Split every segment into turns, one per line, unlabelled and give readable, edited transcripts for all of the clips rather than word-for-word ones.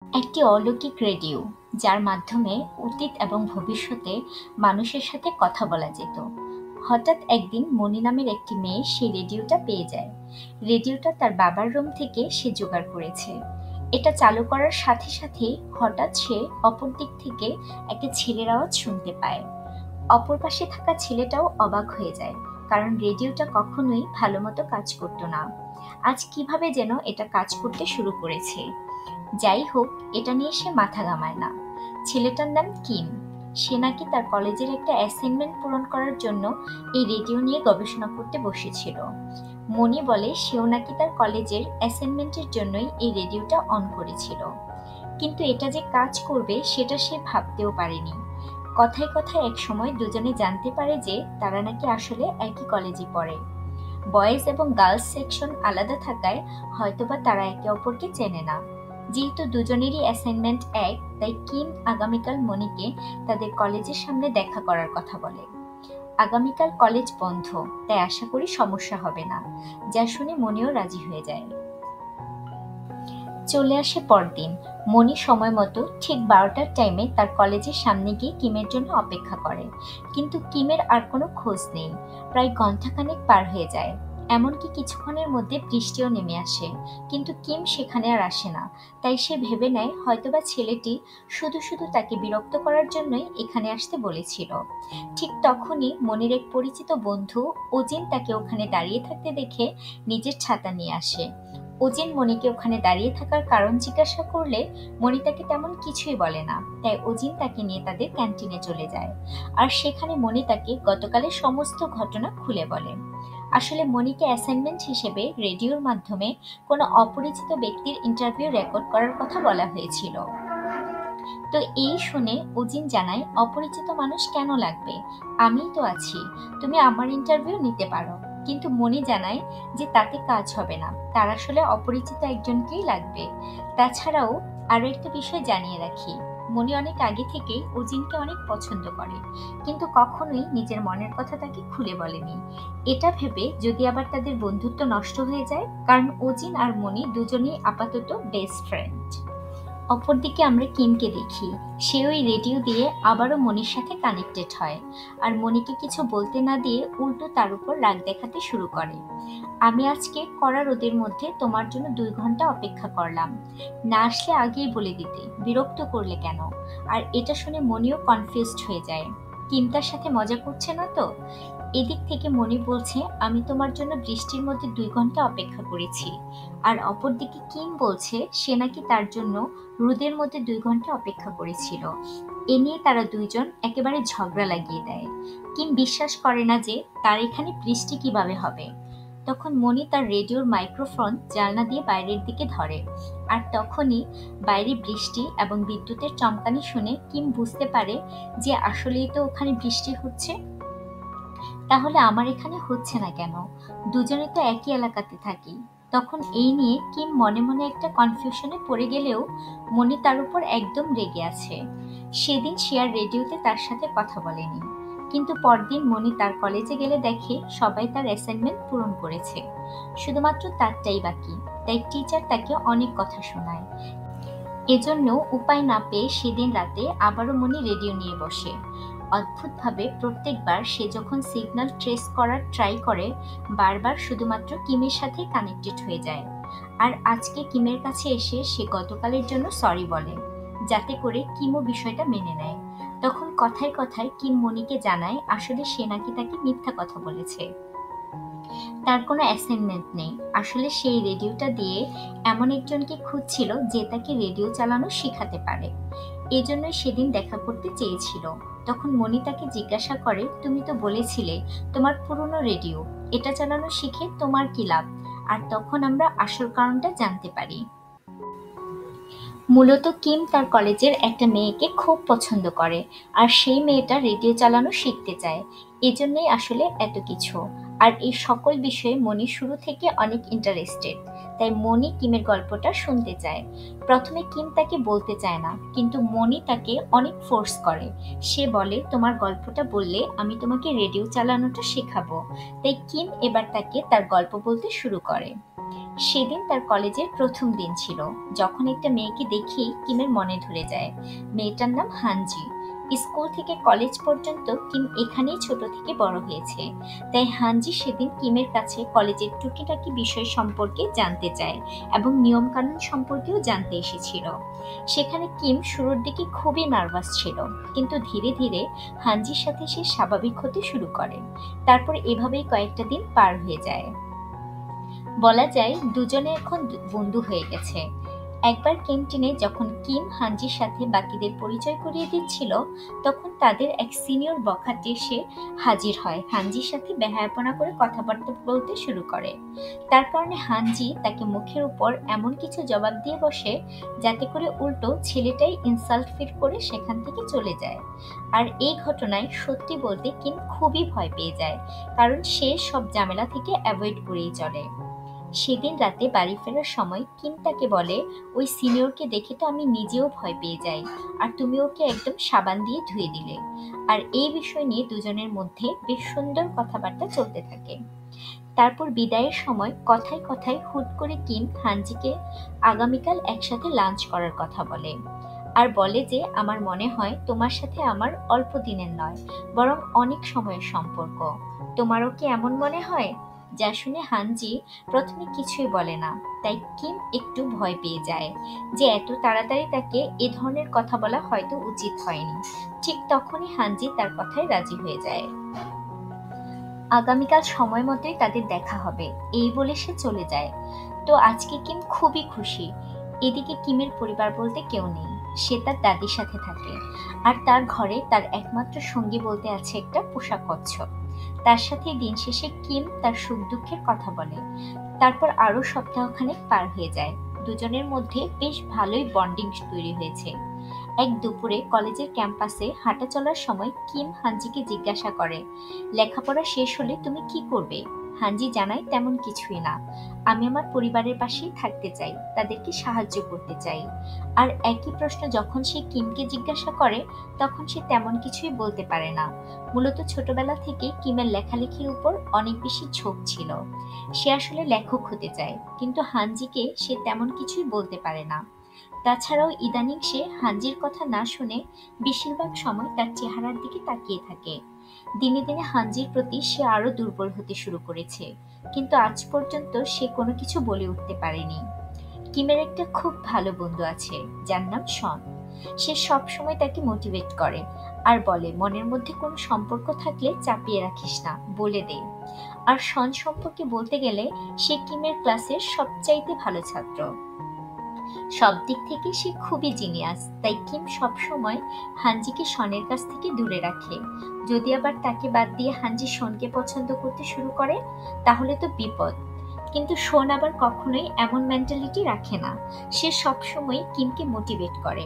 একটি অলৌকিক রেডিও, যার মাধ্যমে অতীত এবং ভবিষ্যতে মানুষের সাথে কথা বলা যেত। হঠাৎ একদিন মনি নামের একটি মেয়ে সেই রেডিওটা পেয়ে যায়। রেডিওটা তার বাবার রুম থেকে সে জোগাড় করেছে। এটা চালু করার সাথে সাথেই হঠাৎ সে অপর দিক থেকে একটা ছেলের আওয়াজ শুনতে পায়। অপর পাশে থাকা ছেলেটাও অবাক হয়ে যায়, কারণ রেডিওটা কখনোই ভালোমতো কাজ করতো না। আজ কিভাবে যেন এটা কাজ করতে শুরু করেছে। যাই হোক, এটা নিয়ে সে মাথা ঘামায় না। ছেলেটার নাম কিম। সে নাকি তার কলেজের একটা অ্যাসাইনমেন্ট পূরণ করার জন্য এই রেডিও নিয়ে গবেষণা করতে বসেছিল। মনি বলে সেও নাকি তার কলেজের অ্যাসাইনমেন্টের জন্যই এই রেডিওটা অন করেছিল, কিন্তু এটা যে কাজ করবে সেটা সে ভাবতেও পারেনি। কথায় কথায় এক সময় দুজনে জানতে পারে যে তারা নাকি আসলে একই কলেজে পড়ে। বয়েজ এবং গার্লস সেকশন আলাদা থাকায় হয়তোবা তারা একে অপরকে চেনে না। যেহেতু দুজনেরই অ্যাসাইনমেন্ট এক, তাই কিম আগামীকাল মনিকে তাদের কলেজের সামনে দেখা করার কথা বলে। আগামীকাল কলেজ বন্ধ, তাই আশা করি সমস্যা হবে না, যা শুনে মনিও রাজি হয়ে যায়। চলে আসে পরদিন। মনি সময় মতো ঠিক 12টার টাইমে তার কলেজের সামনে গিয়ে কিমের জন্য অপেক্ষা করে, কিন্তু কিমের আর কোনো খোঁজ নেই। প্রায় ঘন্টাখানেক পার হয়ে যায়, এমনকি কিছুক্ষণের মধ্যে বৃষ্টিও নেমে আসে, কিন্তু কিম সেখানে আর আসে না। তাই সে ভেবে নেয় হয়তোবা ছেলেটি শুধু শুধু তাকে বিরক্ত করার জন্যই এখানে আসতে বলেছিল। ঠিক তখনই মনির এক পরিচিত বন্ধু অজিন তাকে ওখানে দাঁড়িয়ে থাকতে দেখে নিজের ছাতা নিয়ে আসে। অজিন মনিকে ওখানে দাঁড়িয়ে থাকার কারণ জিজ্ঞাসা করলে মনি তাকে তেমন কিছুই বলে না, তাই অজিন তাকে নিয়ে তাদের ক্যান্টিনে চলে যায়। আর সেখানে মনি তাকে গতকালের সমস্ত ঘটনা খুলে বলে। আসলে মনিকে অ্যাসাইনমেন্ট হিসেবে রেডিওর মাধ্যমে কোনো অপরিচিত ব্যক্তির ইন্টারভিউ রেকর্ড করার কথা বলা হয়েছিল। তো এই শুনে অজিন জানায়, অপরিচিত মানুষ কেন লাগবে, আমিই তো আছি, তুমি আমার ইন্টারভিউ নিতে পারো। কিন্তু মনি জানায় যে তাতে কাজ হবে না, তার আসলে অপরিচিত একজনকেই লাগবে। তাছাড়াও আরো একটা বিষয় জানিয়ে রাখি, মনি অনেক আগে থেকেই অজিনকে অনেক পছন্দ করে, কিন্তু কখনোই নিজের মনের কথা তাকে খুলে বলেনি। এটা ভেবে যদি আবার তাদের বন্ধুত্ব নষ্ট হয়ে যায়, কারণ অজিন আর মনি দুজনেই আপাতত বেস্ট ফ্রেন্ড। অপরদিকে আমরা কিমকে দেখি, সে ওই রেডিও দিয়ে আবারও মনির সাথে কানেক্টেড হয়, আর মনিকে কিছু বলতে না দিয়ে উল্টো তার উপর রাগ দেখাতে শুরু করে। আমি আজকে কড়া রোদের মধ্যে তোমার জন্য 2 ঘন্টা অপেক্ষা করলাম, না আসলে আগেই বলে দিতে, বিরক্ত করলে কেন। আর এটা শুনে মনিও কনফিউজড হয়ে যায়, কিম তার সাথে মজা করছে না তো। এদিক থেকে মনি বলছে, আমি তোমার জন্য বৃষ্টির মধ্যে 2 ঘন্টা অপেক্ষা করেছি। আর অপরদিকে কিম বলছে সে নাকি তার জন্য রোদের মধ্যে 2 ঘন্টা অপেক্ষা করেছিল। এ নিয়ে তারা দুইজন একেবারে ঝগড়া লাগিয়ে দেয়। কিম বিশ্বাস করে না যে তার এখানে বৃষ্টি কিভাবে হবে। তখন মনি তার রেডিওর মাইক্রোফোন জানলা দিয়ে বাইরের দিকে ধরে, আর তখনই বাইরে বৃষ্টি এবং বিদ্যুতের চমকানি শুনে কিম বুঝতে পারে যে আসলেই তো ওখানে বৃষ্টি হচ্ছে। তাহলে আমার এখানে হচ্ছে না কেন, দুজনে তো একই এলাকাতে থাকি। তখন এই নিয়ে কিম মনে মনে একটা কনফিউশনে পড়ে গেলেও মনি তার উপর একদম রেগে আছে। সেদিন সে আর রেডিওতে তার সাথে কথা বলেনি, কিন্তু পরদিন মনি তার কলেজে গেলে দেখে সবাই তার অ্যাসাইনমেন্ট পূরণ করেছে, শুধুমাত্র তারটাই বাকি। তাই টিচার তাকে অনেক কথা শোনায়। এজন্য উপায় না পেয়ে সেদিন রাতে আবারও মনি রেডিও নিয়ে বসে। অদ্ভুতভাবে প্রত্যেকবার সে যখন সিগন্যাল ট্রেস করার ট্রাই করে, বারবার শুধুমাত্র কিমের সাথে কানেক্টেড হয়ে যায়। আর আজকে কিমের কাছে এসে সে গতকালের জন্য সরি বলে, যাতে করে কিমও বিষয়টা মেনে নেয়। তখন কথায় কথায় কিম মনিকে জানায় আসলে সে নাকি তাকে মিথ্যা কথা বলেছে, তার কোনো অ্যাসাইনমেন্ট নেই। আসলে সেই রেডিওটা দিয়ে এমন একজনকে খুঁজছিল যে তাকে রেডিও চালানো শেখাতে পারে, এজন্যই সেদিন দেখা করতে চেয়েছিল। তখন মনি তাকে জিজ্ঞাসা করে, তুমি তো বলেছিলে তোমার পুরনো রেডিও, এটা চালানো শিখে তোমার কি লাভ। আর তখন আমরা আসল কারণটা জানতে পারি। মূলত কিম তার কলেজের একটা মেয়েকে খুব পছন্দ করে, আর সেই মেয়েটা রেডিও চালানো শিখতে চায়, এজন্যই আসলে এত কিছু। আর এই সকল বিষয়ে মনি শুরু থেকে অনেক ইন্টারেস্টেড, তাই মনি কিমের গল্পটা শুনতে চায়। প্রথমে কিম তাকে বলতে চায় না, কিন্তু মনি তাকে অনেক ফোর্স করে। সে বলে, তোমার গল্পটা বললে আমি তোমাকে রেডিও চালানোটা শেখাবো। তাই কিম এবার তাকে তার গল্প বলতে শুরু করে। সেদিন তার কলেজের প্রথম দিন ছিল, যখন একটা মেয়েকে দেখি কিমের মনে ধরে যায়। মেয়েটার নাম হানজি। স্কুল থেকে কলেজ পর্যন্ত কিম এখানেই ছোট থেকে বড় হয়েছে। তাই হানজি সেদিন কিমের কাছে কলেজের টুকিটাকি বিষয় সম্পর্কে জানতে চায় এবং নিয়মকানুন সম্পর্কেও জানতে এসেছিল। সেখানে কিম শুরুর দিকে খুবই নার্ভাস ছিল, কিন্তু ধীরে ধীরে হানজির সাথে সে স্বাভাবিক হতে শুরু করে। তারপর এভাবেই কয়েকটা দিন পার হয়ে যায়। বলা যায় দুজনে এখন বন্ধু হয়ে গেছে। একবার ক্যান্টিনে যখন কিম হানজির সাথে বাকিদের পরিচয় করিয়ে দিচ্ছিল, তখন তাদের এক সিনিয়র বখাটে এসে হাজির হয়, হানজির সাথে বেহায়াপনা করে কথাবার্তা বলতে শুরু করে। তার কারণে হানজি তাকে মুখের উপর এমন কিছু জবাব দিয়ে বসে, যাতে করে উল্টো ছেলেটাই ইনসাল্ট ফিল করে সেখান থেকে চলে যায়। আর এই ঘটনায় সত্যি বলতে কিম খুবই ভয় পেয়ে যায়, কারণ সে সব ঝামেলা থেকে অ্যাভয়েড করেই চলে। সেদিন রাতে বাড়ি ফেরার সময় কিম তাকে বলে, ওই সিনিয়রকে দেখে তো আমি নিজেও ভয় পেয়ে যাই, আর তুমি ওকে একদম সাবান দিয়ে ধুয়ে দিলে। আর এই বিষয় নিয়ে দুজনের মধ্যে বেশ সুন্দর কথাবার্তা চলতে থাকে। তারপর বিদায়ের সময় কথায় কথায় হুট করে কিম হানজিকে আগামীকাল একসাথে লাঞ্চ করার কথা বলে, আর বলে যে আমার মনে হয় তোমার সাথে আমার অল্প দিনের নয়, বরং অনেক সময়ের সম্পর্ক। তোমারও কি এমন মনে হয়? যা শুনে হানজি প্রথমে কিছুই বলে না, তাই কিম একটু ভয় পেয়ে যায় যে এত তাড়াতাড়ি তাকে এ ধরনের কথা বলা হয়তো উচিত হয়নি। ঠিক তখনই হানজি তার কথায় রাজি হয়ে যায়। আগামীকাল সময় মতোই তাদের দেখা হবে, এই বলে সে চলে যায়। তো আজকে কিম খুবই খুশি। এদিকে কিমের পরিবার বলতে কেউ নেই, সে তার দাদির সাথে থাকে, আর তার ঘরে তার একমাত্র সঙ্গী বলতে আছে একটা পোষা কচ্ছপ। তার সাথে দিন শেষে কিম তার সুখ দুঃখের কথা বলে। তারপর আরো সপ্তাহখানেক পার হয়ে যায়। দুজনের মধ্যে বেশ ভালোই বন্ডিং তৈরি হয়েছে। এক দুপুরে কলেজের ক্যাম্পাসে হাঁটা চলার সময় কিম হানজিকে জিজ্ঞাসা করে, লেখাপড়া শেষ হলে তুমি কি করবে? হানজি জানায়, তেমন কিছুই না, আমি আমার পরিবারের পাশেই থাকতে চাই, তাদেরকে সাহায্য করতে চাই। আর একই প্রশ্ন যখন সে কিমকে জিজ্ঞাসা করে, তখন সে তেমন কিছুই বলতে পারে না। মূলত ছোটবেলা থেকে কিমের লেখালেখির উপর অনেক বেশি ঝোঁক ছিল। সে আসলে লেখক হতে চায়, কিন্তু হানজিকে সে তেমন কিছুই বলতে পারে না। তাছাড়াও ইদানিং সে হানজির কথা না শুনে বেশিরভাগ সময় তার চেহারার দিকে তাকিয়ে থাকে। দিনে দিনে হানজির প্রতি সে আরো দুর্বল হতে শুরু করেছে, কিন্তু আজ পর্যন্ত সে কোনো কিছু বলে উঠতে পারেনি। কিমের একটা খুব ভালো বন্ধু আছে, যার নাম শন। সে সব সময় তাকে মোটিভেট করে আর বলে, মনের মধ্যে কোনো সম্পর্ক থাকলে চাপিয়ে রাখিস না, বলে দে। আর শন সম্পর্কে বলতে গেলে সে কিমের ক্লাসের সবচাইতে ভালো ছাত্র। সব দিক থেকে সে খুবই জিনিয়াস, তাই কিম সব সময় হানজিকে শনের কাছ থেকে দূরে রাখে। যদি আবার তাকে বাদ দিয়ে হানজি শনকে পছন্দ করতে শুরু করে, তাহলে তো বিপদ। কিন্তু শন আবার কখনোই এমন মেন্টালিটি রাখে না। সে সব সময় কিমকে মোটিভেট করে।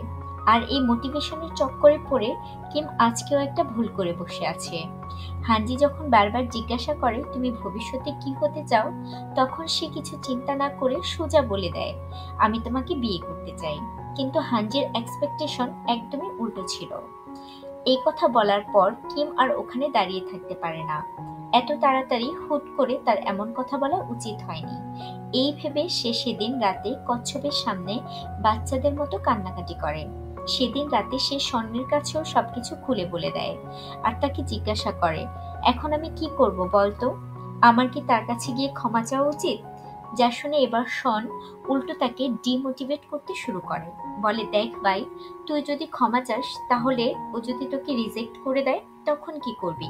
আর এই মোটিভেশনের চক্করে পড়ে কিম আজকেও একটা ভুল করে বসে আছে। হানজি যখন বারবার জিজ্ঞাসা করে, তুমি ভবিষ্যতে কি হতে চাও, তখন সে কিছু চিন্তা না করে সোজা বলে দেয়, আমি তোমাকে বিয়ে করতে চাই। কিন্তু হানজির এক্সপেকটেশন একদমই উল্টো ছিল। এই কথা বলার পর কিম আর ওখানে দাঁড়িয়ে থাকতে পারে না। এত তাড়াতাড়ি হুট করে তার এমন কথা বলা উচিত হয়নি। এই ভেবে সে সেদিন রাতে কচ্ছপের সামনে বাচ্চাদের মতো কান্নাকাটি করে। সেদিন রাতে সে স্বর্ণের কাছেও সবকিছু খুলে বলে দেয়, আর তাকে জিজ্ঞাসা করে, এখন আমি কি করব বলতো? আমার কি তার কাছে গিয়ে ক্ষমা চাওয়া উচিত? যা শুনে এবার শন উল্টো তাকে ডিমোটিভেট করতে শুরু করে। বলে, দেখ ভাই, তুই যদি ক্ষমা চাস, তাহলে ও যদি তোকে রিজেক্ট করে দেয়, তখন কি করবি?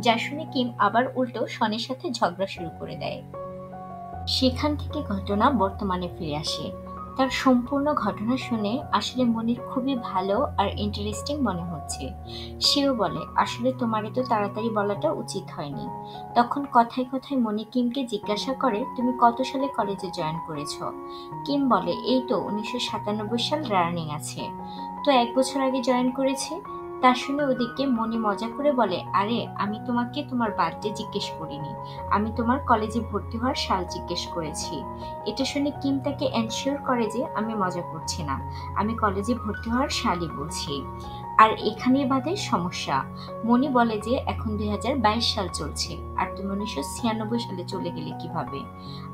যা শুনে কিম আবার উল্টো শনের সাথে ঝগড়া শুরু করে দেয়। সেখান থেকে ঘটনা বর্তমানে ফিরে আসে। তার সম্পূর্ণ ঘটনা শুনে আসলে মনির খুবই ভালো আর ইন্টারেস্টিং মনে হচ্ছে। সেও বলে, আসলে তোমার তো তাড়াতাড়ি বলাটা উচিত হয়নি। তখন কথায় কথায় মনি কিমকে জিজ্ঞাসা করে, তুমি কত সালে কলেজে জয়েন করেছো? কিম বলে, এই তো 1997 সাল রানিং আছে। তো 1 বছর আগে জয়েন করেছে। তা শুনে ওদিকে মনি মজা করে বলে, আরে আমি তোমাকে তোমার বার্থডে জিজ্ঞেস করিনি, আমি তোমার কলেজে ভর্তি হওয়ার সাল জিজ্ঞেস করেছি। এটা শুনে কিম তাকে এনশিওর করে যে আমি মজা করছি না, আমি কলেজে ভর্তি হওয়ার সালই বলছি। আর এখানেই বাধে সমস্যা। মনি বলে যে এখন 2022 সাল চলছে, আর তুমি 1996 সালে চলে গেলে কিভাবে।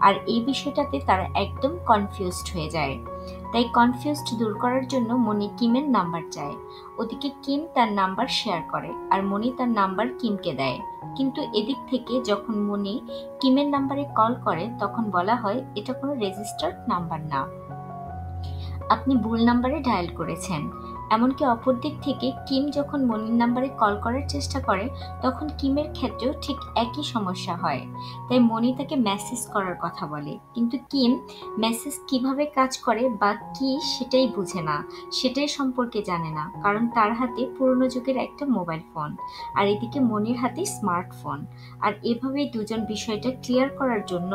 আর এই বিষয়টাতে তারা একদম কনফিউজড হয়ে যায়। তাই কনফিউজড দূর করার জন্য মনি কিমের নাম্বার চায়। ওদিকে কিম তার নাম্বার শেয়ার করে আর মনি তার নাম্বার কিমকে দেয়। কিন্তু এদিক থেকে যখন মনি কিমের নাম্বারে কল করে তখন বলা হয় এটা কোনো রেজিস্টার্ড নাম্বার না, আপনি ভুল নাম্বারে ডায়াল করেছেন। এমনকি অপর দিক থেকে কিম যখন মনির নাম্বারে কল করার চেষ্টা করে তখন কিমের ক্ষেত্রেও ঠিক একই সমস্যা হয়। তাই মনি তাকে মেসেজ করার কথা বলে, কিন্তু কিম মেসেজ কিভাবে কাজ করে বা কি সেটাই বুঝে না, সেটাই সম্পর্কে জানে না, কারণ তার হাতে পুরনো যুগের একটা মোবাইল ফোন আর এদিকে মনির হাতে স্মার্টফোন। আর এভাবেই দুজন বিষয়টা ক্লিয়ার করার জন্য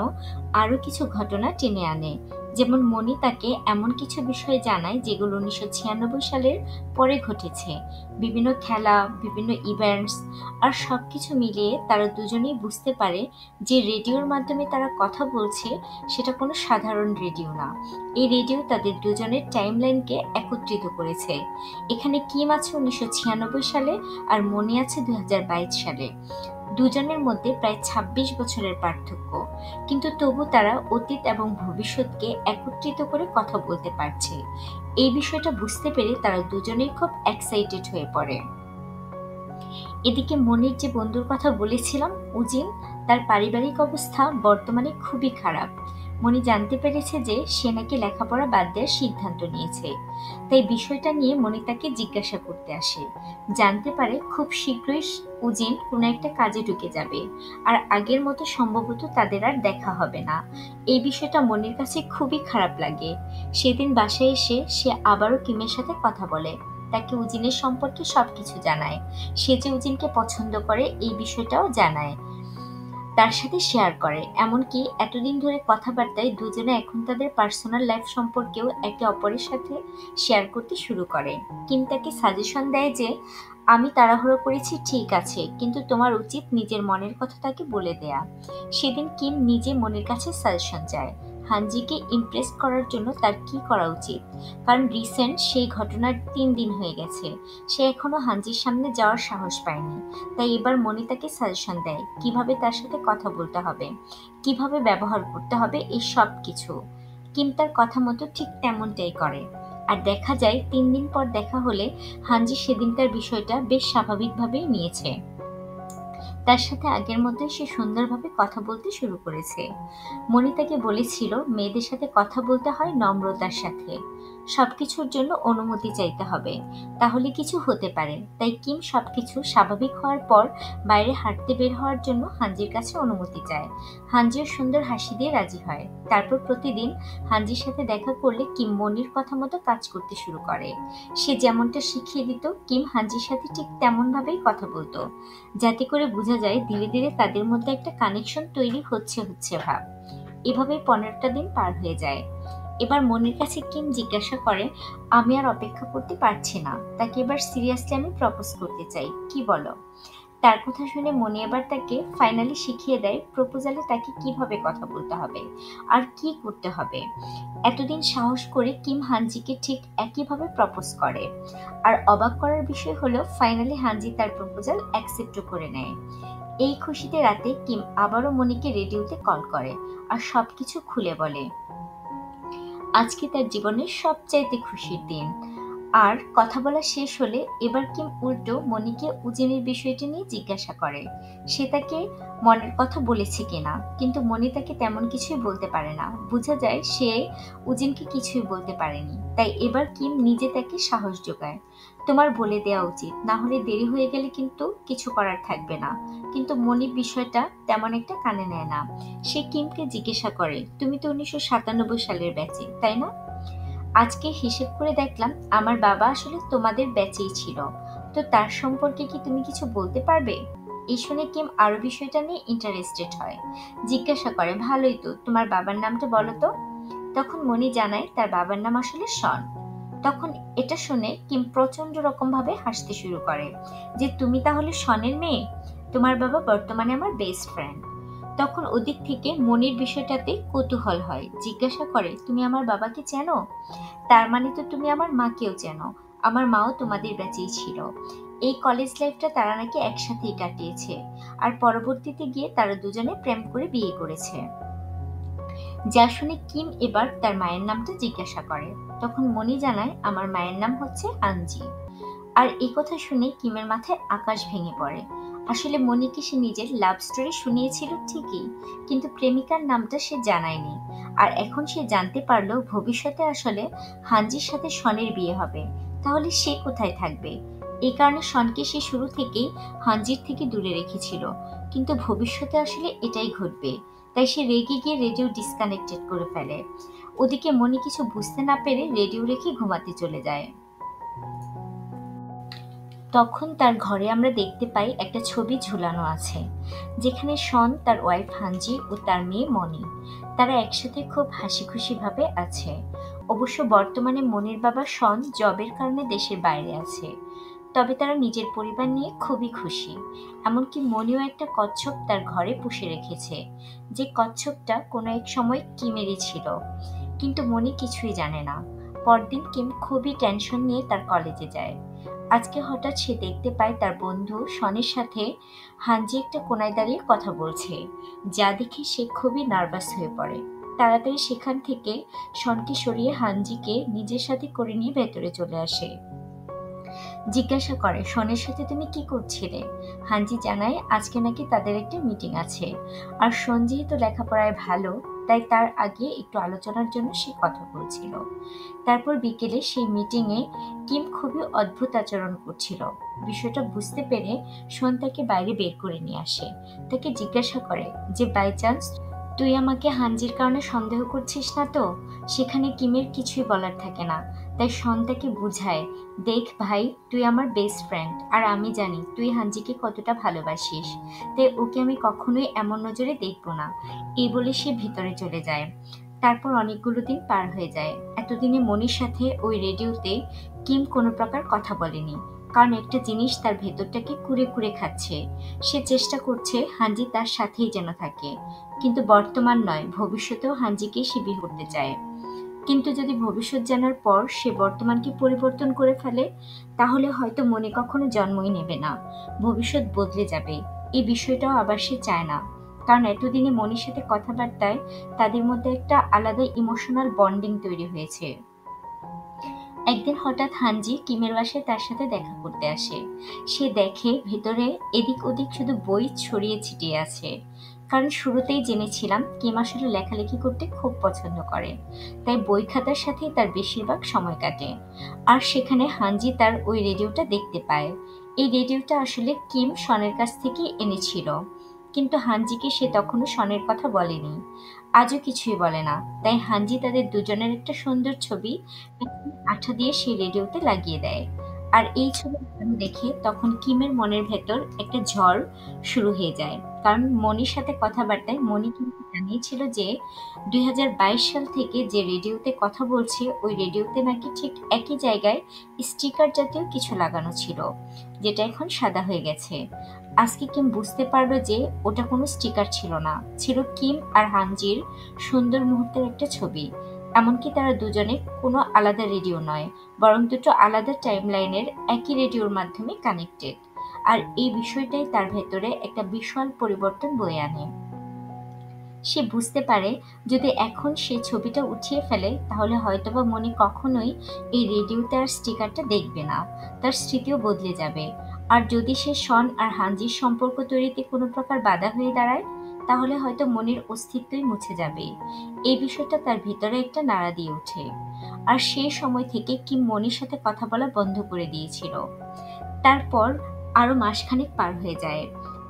আরো কিছু ঘটনা টেনে আনে। যেমন মনি তাকে এমন কিছু বিষয় জানায় যেগুলো 1996 সালের পরে ঘটেছে, বিভিন্ন খেলা, বিভিন্ন ইভেন্টস, আর সবকিছু মিলিয়ে তারা দুজনেই বুঝতে পারে যে রেডিওর মাধ্যমে তারা কথা বলছে সেটা কোনো সাধারণ রেডিও না। এই রেডিও তাদের দুজনের টাইমলাইনকে একত্রিত করেছে। এখানে কিম আছে 1996 সালে আর মনি আছে 2022 সালে। দুজনের মধ্যে প্রায় 26 বছরের পার্থক্য, কিন্তু তবু তারা অতীত এবং ভবিষ্যৎকে একত্রিত করে কথা বলতে পারছে। এই বিষয়টা বুঝতে পেরে তারা দুজনেই খুব এক্সাইটেড হয়ে পড়ে। এদিকে মনির যে বন্ধুর কথা বলেছিলাম উজিন, তার পারিবারিক অবস্থা বর্তমানে খুবই খারাপ। মনি জানতে পেরেছে যে সে নাকি লেখাপড়া বাদ দেওয়ার সিদ্ধান্ত নিয়েছে। তাই বিষয়টা নিয়ে মনি তাকে জিজ্ঞাসা করতে আসে। জানতে পারে খুব শীঘ্রই উজিন কোনো একটা কাজে ঢুকে যাবে আর আগের মতো সম্ভবত তাদের আর দেখা হবে না। এই বিষয়টা মনির কাছে খুবই খারাপ লাগে। সেদিন বাসায় এসে সে আবারও কিমের সাথে কথা বলে, তাকে উজিনের সম্পর্কে সবকিছু জানায়। সে যে উজিনকে পছন্দ করে এই বিষয়টাও জানায়, তার সাথে শেয়ার করে। এমনকি এতদিন ধরে কথাবার্তায় দুজনে এখন তাদের পার্সোনাল লাইফ সম্পর্কেও একে অপরের সাথে শেয়ার করতে শুরু করে। কিম তাকে সাজেশন দেয় যে আমি তাড়াহুড়ো করেছি ঠিক আছে, কিন্তু তোমার উচিত নিজের মনের কথা তাকে বলে দেয়া। সেদিন কিম নিজে মনের কাছে সাজেশন চায় হানজিকে ইমপ্রেস করার জন্য তার কি করা উচিত, কারণ রিসেন্ট সেই ঘটনার 3 দিন হয়ে গেছে, সে এখনো হানজির সামনে যাওয়ার সাহস পায়নি। তাই এবার মনি তাকে সাজেশন দেয় কিভাবে তার সাথে কথা বলতে হবে, কিভাবে ব্যবহার করতে হবে, এই সব কিছু। কিম তার কথা মতো ঠিক তেমনটাই করে। আর দেখা যায় 3 দিন পর দেখা হলে হানজি সেদিনকার বিষয়টা বেশ স্বাভাবিকভাবেই নিয়েছে। তার সাথে আগের মতোই সে সুন্দরভাবে কথা বলতে শুরু করেছে। মনি তাকে বলেছিল মেয়েদের সাথে কথা বলতে হয় নম্রতার সাথে, সবকিছুর জন্য অনুমতি চাইতে হবে, তাহলে কিছু হতে পারে। তাই কিম সবকিছু স্বাভাবিক হওয়ার পর বাইরে হাঁটতে বের হওয়ার জন্য হানজির কাছে অনুমতি চায়। হানজিও সুন্দর হাসি দিয়ে রাজি হয়। তারপর প্রতিদিন হানজির সাথে দেখা করলে কিম মনির কথা মতো কাজ করতে শুরু করে। সে যেমনটা শিখিয়ে দিত কিম হানজির সাথে ঠিক তেমন ভাবেই কথা বলতো, যাতে করে বোঝা যায় ধীরে ধীরে তাদের মধ্যে একটা কানেকশন তৈরি হচ্ছে ভাব। এভাবে 15টা দিন পার হয়ে যায়। এবার মনির কাছে কিম জিজ্ঞাসা করে আমি আর অপেক্ষা করতে পারছি না, তাকে এবার সিরিয়াসলি আমি প্রপোজ করতে চাই, কি বলো। তার কথা শুনে মনি এবার তাকে ফাইনালি শিখিয়ে দেয় প্রপোজালে তাকে কিভাবে কথা বলতে হবে আর কি করতে হবে। এতদিন সাহস করে কিম হানজিকে ঠিক একইভাবে প্রপোজ করে। আর অবাক করার বিষয় হলো ফাইনালি হানজি তার প্রপোজাল অ্যাকসেপ্টও করে নেয়। এই খুশিতে রাতে কিম আবারও মনিকে রেডিওতে কল করে আর সবকিছু খুলে বলে। আজকে তার জীবনের সবচাইতে খুশির দিন। আর কথা বলা শেষ হলে এবার কিম উল্টো মনিকে উজিনের বিষয়টি নিয়ে জিজ্ঞাসা করে সে তাকে মনের কথা বলেছে কিনা, কিন্তু মনি তাকে তেমন কিছুই বলতে পারে না। বোঝা যায় সে উজিনকে কিছুই বলতে পারেনি। তাই এবার কিম নিজে তাকে সাহস যোগায়, তোমার বলে দেওয়া উচিত, না হলে দেরি হয়ে গেলে কিন্তু কিছু করার থাকবে না। কিন্তু মনি বিষয়টা তেমন একটা কানে নেয় না। সে কিমকে জিজ্ঞাসা করে তুমি তো 1997 সালের ব্যাচে, তাই না? আজকে হিসেব করে দেখলাম আমার বাবা আসলে তোমাদের ব্যাচেই ছিল, তো তার সম্পর্কে কি তুমি কিছু বলতে পারবে? এই শুনে কিম আরো বিষয়টা নিয়ে ইন্টারেস্টেড হয়, জিজ্ঞাসা করে ভালোই তো, তোমার বাবার নামটা বলো তো। তখন মনি জানায় তার বাবার নাম আসলে শন। তখন এটা শুনে কিম প্রচন্ড রকম ভাবে হাসতে শুরু করে যে তুমি তাহলে শনের মেয়ে, তোমার বাবা বর্তমানে আমার বেস্ট ফ্রেন্ড। তখন ওদিক থেকে মনির বিষয়টাতে কৌতূহল হয়, জিজ্ঞাসা করে তুমি আমার বাবাকে চেনো? তার মানে তো তুমি আমার মাকেও চেনো, আমার মাও তোমাদের ব্যাচেই ছিল। এই কলেজ লাইফটা তারা নাকি একসাথেই কাটিয়েছে, আর পরবর্তীতে গিয়ে তারা দুজনে প্রেম করে বিয়ে করেছে। যা শুনে কিম এবার তার মায়ের নামটা জিজ্ঞাসা করে। তখন মনি জানায় আমার মায়ের নাম হচ্ছে আঞ্জি। আর এই কথা শুনে কিমের মাথায় আকাশ ভেঙে পড়ে। আসলে মনিকে সে নিজের লাভ স্টোরি শুনিয়েছিল ঠিকই, কিন্তু প্রেমিকার নামটা সে জানায়নি। আর এখন সে জানতে পারলো ভবিষ্যতে আসলে হাঞ্জির সাথে শনের বিয়ে হবে, তাহলে সে কোথায় থাকবে? এই কারণে শনকে সে শুরু থেকেই হাঞ্জির থেকে দূরে রেখেছিল, কিন্তু ভবিষ্যতে আসলে এটাই ঘটবে। তাই সে রেগে গিয়ে রেডিও ডিসকানেক্টেড করে ফেলে। ওদিকে মনি কিছু বুঝতে না পেরে রেডিও রেখে ঘুমাতে চলে যায়। তখন তার ঘরে আমরা দেখতে পাই একটা ছবি ঝুলানো আছে, যেখানে শন, তার ওয়াইফ হাঞ্জি ও তার মেয়ে মনি, তারা একসাথে খুব হাসি খুশি ভাবে আছে। অবশ্য বর্তমানে মনির বাবা শন জবের কারণে দেশের বাইরে আছে, তবে তারা নিজের পরিবার নিয়ে খুবই খুশি। এমনকি মনিও একটা কচ্ছপ তার ঘরে পুষে রেখেছে, যে কচ্ছপটা কোনো এক সময় কিমেরই ছিল। কিন্তু মনি কিছুই জানে না। পরদিন কিম খুবই টেনশন নিয়ে তার কলেজে যায়। আজকে হঠাৎ সে দেখতে পায় তার বন্ধু শনের সাথে হাঞ্জি একটা কোনায় দাঁড়িয়ে কথা বলছে, যা দেখে সে খুবই নার্ভাস হয়ে পড়ে। তাড়াতাড়ি সেখান থেকে শনকে সরিয়ে হাঞ্জিকে নিজের সাথে করে নিয়ে ভেতরে চলে আসে। জিজ্ঞাসা করে শনের সাথে তুমি কি করছিলে? হাঞ্জি জানায় আজকে নাকি তাদের একটা মিটিং আছে, আর শন যেহেতু লেখাপড়ায় ভালো, তাই তার আগে একটু আলোচনার জন্য সে কথা বলছিল। তারপর বিকেলে সেই মিটিংয়ে কিম খুবই অদ্ভুত আচরণ করছিল। বিষয়টা বুঝতে পেরে শন তাকে বাইরে বের করে নিয়ে আসে। তাকে জিজ্ঞাসা করে যে বাই চান্স তুই আমাকে হাঞ্জির কারণে সন্দেহ করছিস না তো? সেখানে কিমের কিছুই বলার থাকে না। তাই শন তাকে বুঝায়, দেখ ভাই, তুই আমার বেস্ট ফ্রেন্ড, আর আমি জানি তুই হাঞ্জিকে কতটা ভালোবাসিস, তাই ওকে আমি কখনোই এমন নজরে দেখব না। এই বলে সে ভিতরে চলে যায়। তারপর অনেকগুলো দিন পার হয়ে যায়। এতদিনে মনির সাথে ওই রেডিওতে কিম কোনো প্রকার কথা বলেনি, কারণ একটা জিনিস তার ভেতরটাকে কুরে কুরে খাচ্ছে। সে চেষ্টা করছে হাঞ্জি তার সাথেই যেন থাকে, কিন্তু বর্তমান নয়, ভবিষ্যতেও হাঞ্জিকে সে বিয়ে করতে চায়। কিন্তু যদি ভবিষ্যৎ জানার পর সে বর্তমানকে পরিবর্তন করে ফেলে, তাহলে হয়তো মনে কখনো জন্মই নেবে না, ভবিষ্যৎ বদলে যাবে। এই বিষয়টাও আবার সে চায় না, কারণ এতদিনে মনির সাথে কথাবার্তায় তাদের মধ্যে একটা আলাদা ইমোশনাল বন্ডিং তৈরি হয়েছে। একদিন হঠাৎ হাঞ্জি কিমের বাসায় তার সাথে দেখা করতে আসে। সে দেখে ভেতরে এদিক ওদিক শুধু বই ছড়িয়ে ছিটিয়ে আছে, কারণ শুরুতেই জেনেছিলাম কিম আসলে লেখালেখি করতে খুব পছন্দ করে, তাই বই খাতার সাথেই তার বেশিরভাগ সময় কাটে। আর সেখানে হাঞ্জি তার ওই রেডিওটা দেখতে পায়। এই রেডিওটা আসলে কিম শনের কাছ থেকে এনেছিল, কিন্তু হাঞ্জিকে সে তখনও শনের কথা বলেনি, আজও কিছুই বলে না। তাই হাঞ্জি তাদের দুজনের একটা সুন্দর ছবি আঠা দিয়ে সেই রেডিওতে লাগিয়ে দেয়। আর এই ছবি লাগানো দেখে তখন কিমের মনের ভেতর একটা ঝড় শুরু হয়ে যায়, কারণ মনির সাথে কথাবার্তায় মনি কিন্তু জানিয়েছিল যে 2022 সাল থেকে যে রেডিওতে কথা বলছে ওই রেডিওতে নাকি ঠিক একই জায়গায় স্টিকার জাতীয় কিছু লাগানো ছিল, যেটা এখন সাদা হয়ে গেছে। আজকে কিম বুঝতে পারলো যে ওটা কোনো স্টিকার ছিল না, ছিল কিম আর হাঞ্জির সুন্দর মুহূর্তের একটা ছবি। এমনকি তারা দুজনে কোনো আলাদা রেডিও নয়, বরং দুটো আলাদা টাইমলাইনের একই রেডিওর মাধ্যমে কানেক্টেড। আর এই বিষয়টাই তার ভেতরে একটা বিশাল পরিবর্তন বয়ে আনে। সে বুঝতে পারে যদি এখন সে ছবিটা উঠিয়ে ফেলে, তাহলে হয়তোবা মনি কখনোই এই রেডিওতে আর স্টিকারটা দেখবে না, তার স্মৃতিও বদলে যাবে। আর যদি সে শন আর হাঞ্জির সম্পর্ক তৈরিতে কোনো প্রকার বাধা হয়ে দাঁড়ায়, তাহলে হয়তো মনির অস্তিত্বই মুছে যাবে। এই বিষয়টা তার ভিতরে একটা নাড়া দিয়ে ওঠে। আর সেই সময় থেকে কিম মনির সাথে কথা বলা বন্ধ করে দিয়েছিল। তারপর আরো মাসখানেক পার হয়ে যায়।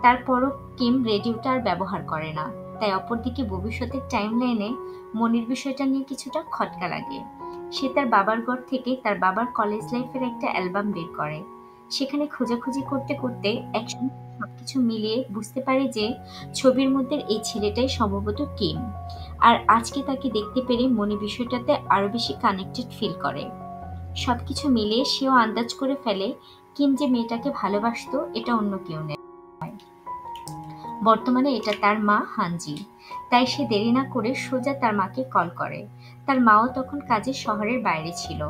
তারপরও কিম রেডিওটা আর ব্যবহার করে না। তাই অপরদিকে ভবিষ্যতের টাইমলাইনে মনির বিষয়টা নিয়ে কিছুটা খটকা লাগে। সে তার বাবার ঘর থেকে তার বাবার কলেজ লাইফের একটা অ্যালবাম বের করে। সেখানে খোঁজাখুঁজি করতে করতে একসময় সবকিছু মিলিয়ে বুঝতে পারে যে ছবির মধ্যে এই ছেলেটাই সম্ভবত কিম। আর আজকে তাকে দেখতে পেরে মনি বিষয়টাতে আরো বেশি কানেক্টেড ফিল করে। সবকিছু মিলিয়ে সেও আন্দাজ করে ফেলে কিম যে মেয়েটাকে ভালোবাসতো এটা অন্য কেউ নেই, বর্তমানে এটা তার মা হানজি। তাই সে দেরি না করে সোজা তার মাকে কল করে। তার মাও তখন কাজে শহরের বাইরে ছিল।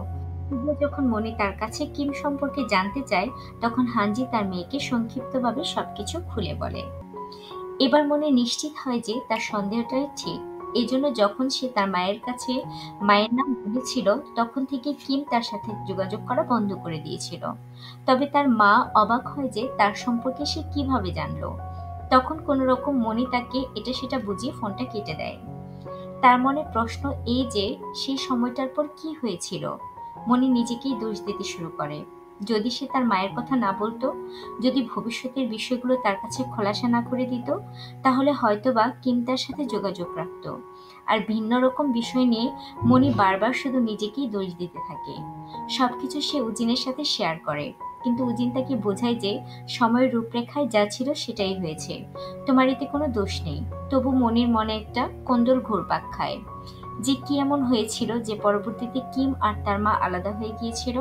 তবুও যখন মনি তার কাছে কিম সম্পর্কে জানতে চায়, তখন হানজি তার মেয়েকে সংক্ষিপ্তভাবে সবকিছু খুলে বলে। এবার মনে নিশ্চিত হয় যে তার সন্দেহটাই ঠিক। এজন্য যখন সে তার মায়ের কাছে মায়ের নাম বলেছিল, তখন থেকে কিম তার সাথে যোগাযোগ করা বন্ধ করে দিয়েছিল। তবে তার মা অবাক হয় যে তার সম্পর্কে সে কিভাবে জানলো। তখন কোনো রকম মনি তাকে এটা সেটা বুঝিয়ে ফোনটা কেটে দেয়। তার মনে প্রশ্ন এই যে সেই সময়টার পর কি হয়েছিল। মনি নিজেকেই দোষ দিতে শুরু করে। যদি সে তার মায়ের কথা না বলতো, যদি ভবিষ্যতের বিষয়গুলো তার কাছে খোলাসা না করে দিত, তাহলে হয়তোবা কিম তার সাথে যোগাযোগ রাখতো। আর ভিন্ন রকম বিষয় নিয়ে মনি বারবার শুধু নিজেকেই দোষ দিতে থাকে। সবকিছু সে উজিনের সাথে শেয়ার করে, কিন্তু উজিন তাকে বোঝায় যে সময়ের রূপরেখায় যা ছিল সেটাই হয়েছে, তোমার এতে কোনো দোষ নেই। তবু মনির মনে একটা কোন্দল ঘুরপাক খায় যে কি এমন হয়েছিল যে পরবর্তীতে কিম আর তার মা আলাদা হয়ে গিয়েছিল।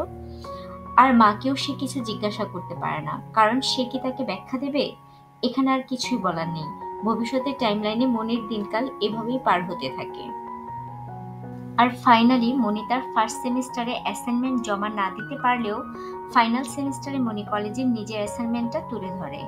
আর মাকেও সে কিছু জিজ্ঞাসা করতে পারে না, কারণ সে কি তাকে ব্যাখ্যা দেবে। এখানে আর কিছুই বলার নেই। ভবিষ্যতের টাইমলাইনে মনির দিনকাল এভাবেই পার হতে থাকে। আর ফাইনালি মনি তার ফার্স্ট সেমিস্টারে অ্যাসাইনমেন্ট জমা না দিতে পারলেও ফাইনাল সেমিস্টারে মনি কলেজের নিজের অ্যাসাইনমেন্টটা তুলে ধরে।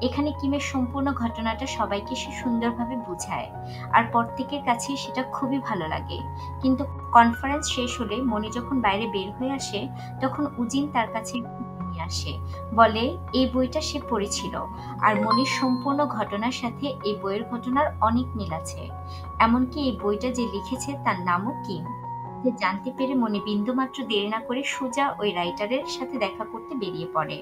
এখানে কিমের সম্পূর্ণ ঘটনাটা সবাইকে সে সুন্দরভাবে বুঝায়, আর প্রত্যেকের কাছেই সেটা খুবই ভালো লাগে। কিন্তু কনফারেন্স শেষ হলে মনি যখন বাইরে বের হয়ে আসে, তখন উজিন তার কাছে নিয়ে আসে, বলে এই বইটা সে পড়েছিল, আর মনির সম্পূর্ণ ঘটনার সাথে এই বইয়ের ঘটনার অনেক মিল আছে। এমনকি এই বইটা যে লিখেছে তার নামও কিম। যে জানতে পেরে মনে বিন্দুমাত্র দেরি না করে সোজা ওই রাইটারের সাথে দেখা করতে বেরিয়ে পড়ে।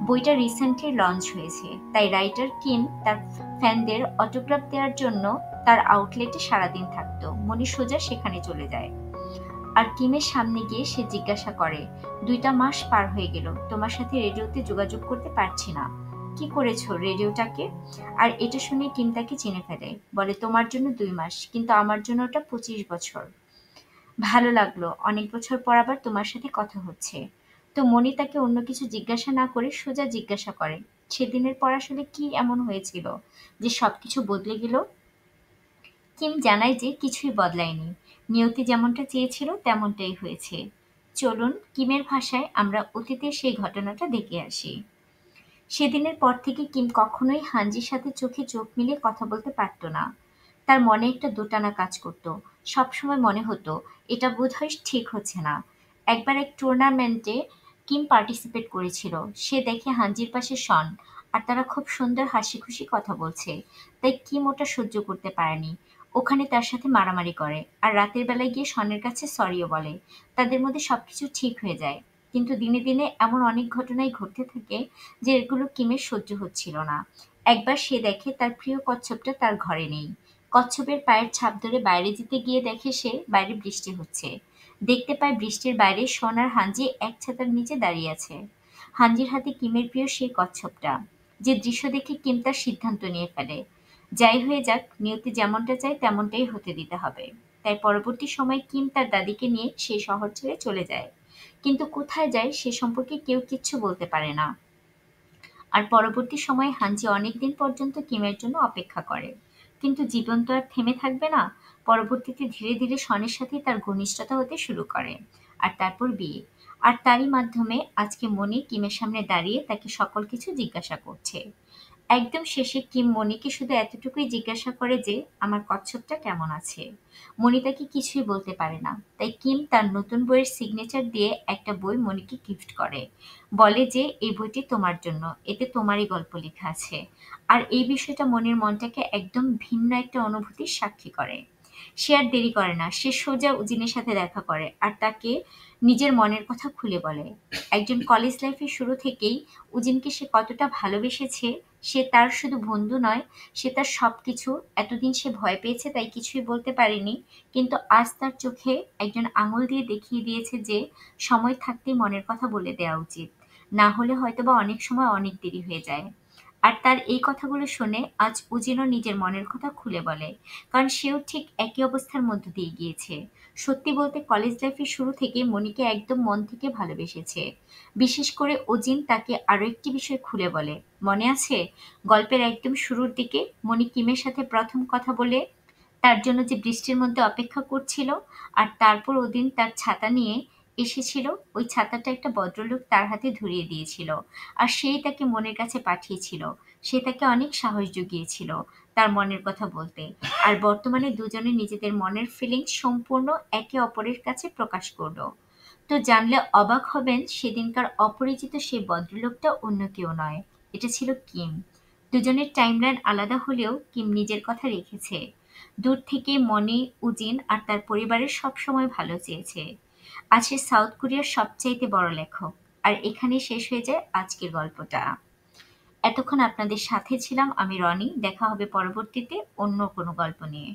বইটা রিসেন্টলি লঞ্চ হয়েছে, তাই রাইটার কিম তার ফ্যানদের অটোগ্রাফ দেওয়ার জন্য তার আউটলেটে সারাদিন থাকতো। মনি সোজা সেখানে চলে যায়। আর কিমের সামনে গিয়ে সে জিজ্ঞাসা করে, 2টা মাস পার হয়ে গেল, তোমার সাথে রেডিওতে যোগাযোগ করতে পারছি না, কি করেছো রেডিওটাকে? আর এটা শুনে কিম তাকে চিনে ফেলে, বলে তোমার জন্য 2 মাস, কিন্তু আমার জন্য ওটা 25 বছর। ভালো লাগলো, অনেক বছর পর আবার তোমার সাথে কথা হচ্ছে। তো মনি তাকে অন্য কিছু জিজ্ঞাসা না করে সোজা জিজ্ঞাসা করে, সেদিনের পর আসলে কি এমন হয়েছিল যে সবকিছু বদলে গেল। কিম জানায় যে কিছুই বদলায়নি, নিয়তি যেমনটা চেয়েছিল তেমনটাই হয়েছে। চলুন কিমের ভাষায় আমরা অতীতের সেই ঘটনাটা দেখে আসি। সেদিনের পর থেকে কিম কখনোই হানজির সাথে চোখে চোখ মিলিয়ে কথা বলতে পারত না। তার মনে একটা দোটানা কাজ করত। সবসময় মনে হতো এটা বোধহয় ঠিক হচ্ছে না। একবার এক টুর্নামেন্টে কিম পার্টিসিপেট করেছিল। সে দেখে হানজির পাশে শন আর তারা খুব সুন্দর হাসি খুশি কথা বলছে। তাই কিম ওটা সহ্য করতে পারেনি। ওখানে তার সাথে মারামারি করে আর রাতের বেলায় গিয়ে শনের কাছে সরিও বলে। তাদের মধ্যে সবকিছু ঠিক হয়ে যায়। কিন্তু দিনে দিনে এমন অনেক ঘটনাই ঘটতে থাকে যে এগুলো কিমের সহ্য হচ্ছিল না। একবার সে দেখে তার প্রিয় কচ্ছপটা তার ঘরে নেই। কচ্ছপের পায়ের ছাপ ধরে বাইরে যেতে গিয়ে দেখে সে বাইরে বৃষ্টি হচ্ছে। দেখতে পায় বৃষ্টির বাইরে শন আর হানজি এক ছাতার নিচে দাঁড়িয়ে আছে। হানজির হাতে কিমের প্রিয় সেই কচ্ছপটা। যে দৃশ্য দেখে কিম তার সিদ্ধান্ত নিয়ে ফেলে, যাই হয়ে যাক, নিয়তি যেমনটা চায় তেমনটাই হতে দিতে হবে। তাই পরবর্তী সময় কিম তার দাদিকে নিয়ে সেই শহর ছেড়ে চলে যায়। কিন্তু কোথায় যায় সে সম্পর্কে কেউ কিচ্ছু বলতে পারে না। আর পরবর্তী সময়ে হানজি অনেকদিন পর্যন্ত কিমের জন্য অপেক্ষা করে। কিন্তু জীবন তো আর থেমে থাকবে না। পরবর্তীতে ধীরে ধীরে শনের সাথে তার ঘনিষ্ঠতা হতে শুরু করে। আর তারপর বিয়ে। আর তারই মাধ্যমে আজকে মনি কিমের সামনে দাঁড়িয়ে তাকে সকল কিছু জিজ্ঞাসা করছে। একদম শেষে কিম মনিকে শুধু এতটুকুই জিজ্ঞাসা করে যে আমার কচ্ছপটা কেমন আছে। মনি তাকে কিছুই বলতে পারে না। তাই কিম তার নতুন বইয়ের সিগনেচার দিয়ে একটা বই মনিকে গিফট করে। বলে যে এই বইটি তোমার জন্য, এতে তোমারই গল্প লেখা আছে। আর এই বিষয়টা মনির মনটাকে একদম ভিন্ন একটা অনুভূতির সাক্ষী করে। সে আর দেরি করে না, সে সোজা উজিনের সাথে দেখা করে আর তাকে নিজের মনের কথা খুলে বলে। একজন কলেজ লাইফের শুরু থেকেই উজিনকে সে কতটা ভালোবেসেছে। সে তার শুধু বন্ধু নয়, সে তার সবকিছু। এতদিন সে ভয় পেয়েছে তাই কিছুই বলতে পারেনি, কিন্তু আজ তার চোখে একজন আঙুল দিয়ে দেখিয়ে দিয়েছে যে সময় থাকতেই মনের কথা বলে দেওয়া উচিত, না হলে হয়তোবা অনেক সময় অনেক দেরি হয়ে যায়। আর তার এই কথাগুলো শুনে আজ উজিনও নিজের মনের কথা খুলে বলে, কারণ সেও ঠিক একই অবস্থার মধ্য দিয়ে গিয়েছে। সত্যি বলতে কলেজ লাইফের শুরু থেকে মনিকে একদম মন থেকে ভালোবেসেছে। বিশেষ করে অজিন তাকে আরো একটি বিষয় খুলে বলে, মনে আছে গল্পের একদম শুরুর দিকে মনি কিমের সাথে প্রথম কথা বলে তার জন্য যে বৃষ্টির মধ্যে অপেক্ষা করছিল, আর তারপর ওদিন তার ছাতা নিয়ে এসেছিল, ওই ছাতাটা একটা ভদ্রলোক তার হাতে ধরিয়ে দিয়েছিল, আর সেই তাকে মনের কাছে পাঠিয়েছিল। সে তাকে অনেক সাহস জুগিয়েছিল তার মনের কথা বলতে। আর বর্তমানে দুজনে নিজেদের মনের ফিলিংস সম্পূর্ণ একে অপরের কাছে প্রকাশ করলো। তো জানলে অবাক হবেন, সেদিনকার অপরিচিত সেই ভদ্রলোকটা অন্য কেউ নয়, এটা ছিল কিম। দুজনের টাইমলাইন আলাদা হলেও কিম নিজের কথা রেখেছে। দূর থেকে মনি, উজিন আর তার পরিবারের সব সময় ভালো চেয়েছে। আজ সে সাউথ কোরিয়ার সবচাইতে বড় লেখক। আর এখানেই শেষ হয়ে যায় আজকের গল্পটা। এতক্ষণ আপনাদের সাথে ছিলাম আমি রনি। দেখা হবে পরবর্তীতে অন্য কোনো গল্প নিয়ে।